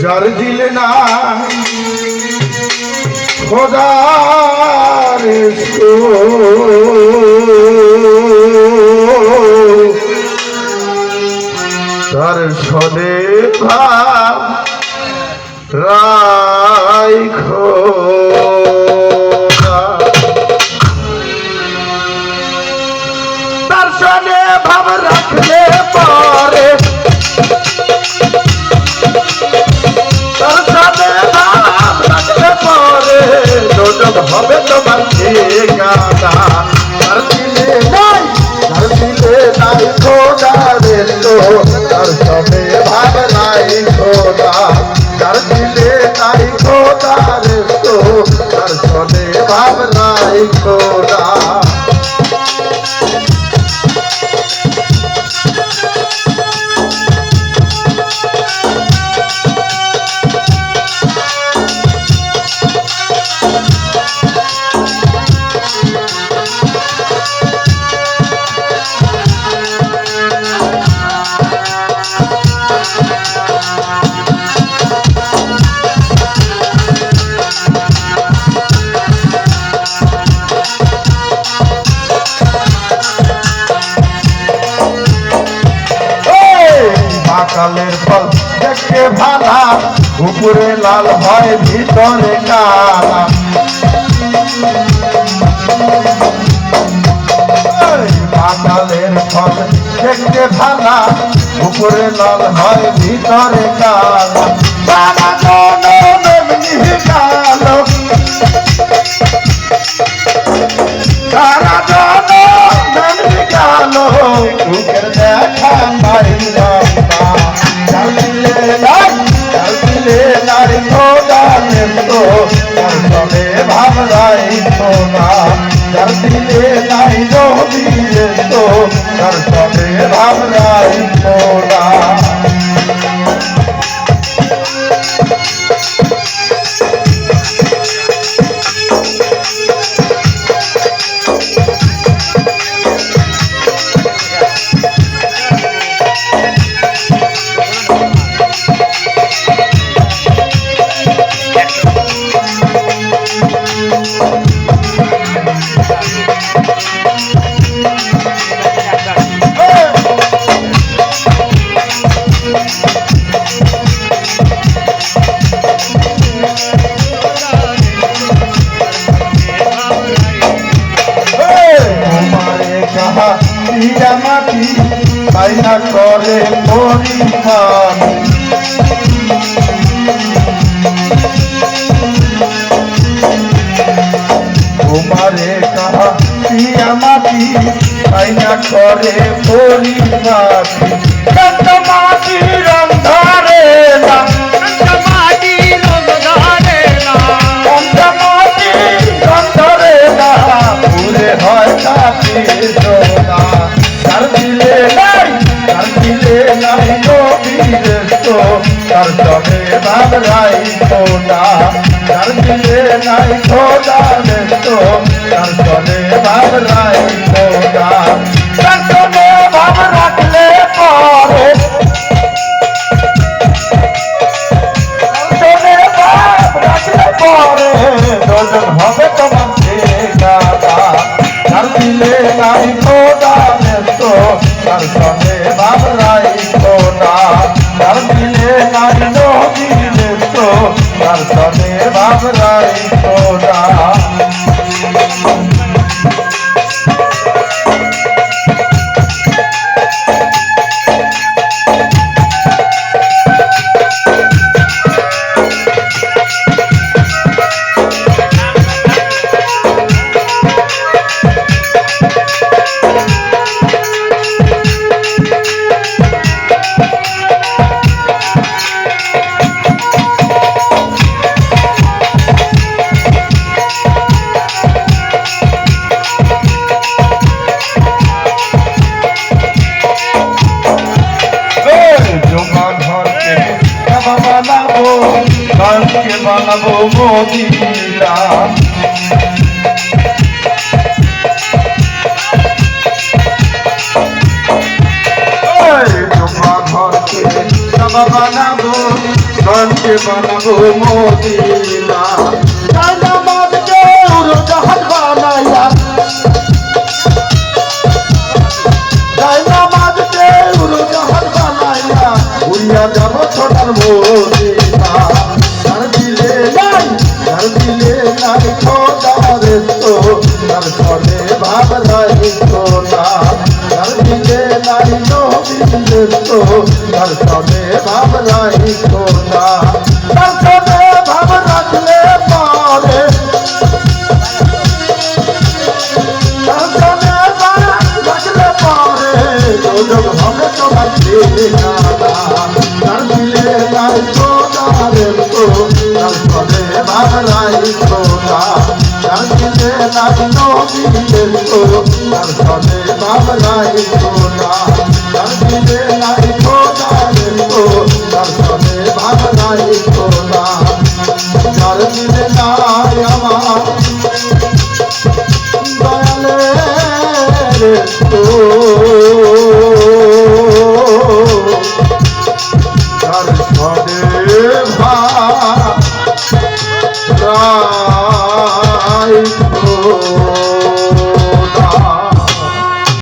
যার দিলে না খোদার তার সদে ভাব রাইখো তার সদে ভাব রাখলে পরে হবে তোমার ঠিকানা তার দিলে নাই খোদারে তো তার সবে ভাব নাই খোদা তার দিলে নাই খোদারে তো তার সবে ভাব নাই খোদা কালের ফল দেখতে ভালা উপরে লাল হয় ভিতরে কালা কালের ফল দেখতে ভালা উপরে লাল হয় ভিতরে কালা বুকের দেখা পাইলা নারী খোদারে তো তার সবে ভাব রাই খোদা যার দিলে নাই নবীরে তো তার সবে ভাব রাই খোদা মাটি আইনা করে পরীক্ষা তোমারে কাহা পিয়া মাটি আইনা করে পরীক্ষা মাটি রং ধরে না মাটি রং ধরে না মাটি রং ধরে না পুরে হয় কাছে সোনা তার দিলে নাই নবীরে তো তার সবে ভাব রাই খোদা তার দিলে নাই খোদারে তো তার সবে ভাব রাই খোদা তার সবে ভাব রাখলে পরে সবে ভাব রাখলে পরে দোজন হবে তোমার ঠিকানা তার দিলে নাই খোদারে তো তার সবে ভাব রাই খোদা তার দিলে নাই নবীরে তো তার সবে ভাব রাই খোদা কালকে বানাবো মদিনা তোমার কাবা বানাবো গঞ্জে বানাবো মদিনা তাই নামাজকে উড়োজাহাজ বানাইয়া তাই নামাজকে উড়োজাহাজ বানাইয়া উড়িয়া যাব ছোটার মদিনা তার দিলে নাই খোদারে তো তার চলে ভাব নাই খোদা তার দিলে নাই নবীরে তো তার চলে ভাব নাই খোদা তার সাথে ভাব রাখলে পরে তার সাথে ভাব রাখলে পরে যোগ হবে তোমার ঠিকানা তার দিলে নাই খোদারে তো তার চলে ভাব নাই খোদা তার দিলে নাই নবীরে তো তার চলে ভাব নাই খোদা তার দিলে নাই খোদারে তো তার চলে ভাব নাই খোদা তার দিলে নাই আমার দয়ালের তো